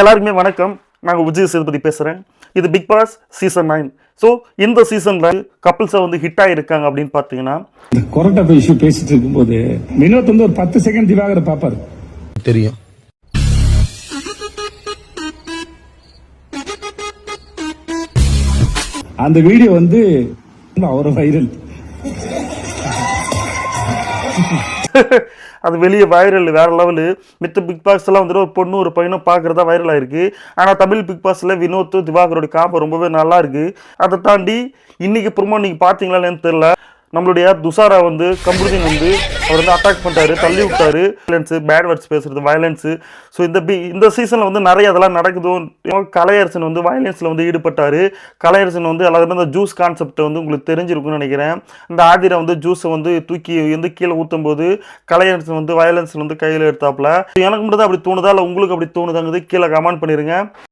எல்லாருக்குமே வணக்கம். நாங்கள் விஜய் சேதுபதி பேசுகிறேன். இது பிக் பாஸ் சீசன் 9. ஸோ இந்த சீசனில் கப்பிள்ஸை வந்து ஹிட் ஆகிருக்காங்க அப்படின்னு பார்த்தீங்கன்னா, கொரோட்டா இஷ்யூ பேசிட்டு இருக்கும்போது வினோத் வந்து ஒரு 10 செகண்ட் திவாகரை பார்ப்பாரு தெரியும். அந்த வீடியோ வந்து அவரை வைரல். அது வெளியே வைரல் வேற லெவலு. மித்த பிக் பாஸ்லாம் வந்துட்டு ஒரு பொண்ணு ஒரு பையனும் பார்க்குறதா வைரல் ஆயிருக்கு. ஆனால் தமிழ் பிக் பாஸில் வினோத் திவாகரோட காம்போ ரொம்பவே நல்லா இருக்கு. அதை தாண்டி இன்னைக்கு ப்ரோமோ நீங்கள் பார்த்தீங்களான்னு தெரியல, நம்மளுடைய துஷாரா வந்து கம்ருதீன் வந்து அவர் வந்து அட்டாக் பண்ணிட்டாரு, தள்ளி விட்டாரு. வயலன்ஸு, பேட் வேர்ட்ஸ் பேசுறது, வயலன்ஸு. ஸோ இந்த சீசனில் வந்து நிறைய அதெல்லாம் நடக்குதோ. கலையரசன் வந்து வயலன்ஸில் வந்து ஈடுபட்டார். கலையரசன் வந்து எல்லாருமே இந்த ஜூஸ் கான்செப்டை வந்து உங்களுக்கு தெரிஞ்சிருக்குன்னு நினைக்கிறேன். இந்த ஆதிரை வந்து ஜூஸை வந்து தூக்கி வந்து கீழே ஊற்றும் போது கலையரசன் வந்து வயலன்ஸில் வந்து கையில் எடுத்தாப்புல. எனக்கு மட்டும் தான் அப்படி தோணுதா இல்லை உங்களுக்கு அப்படி தோணுதாங்கிறது கீழே கமெண்ட் பண்ணிடுங்க.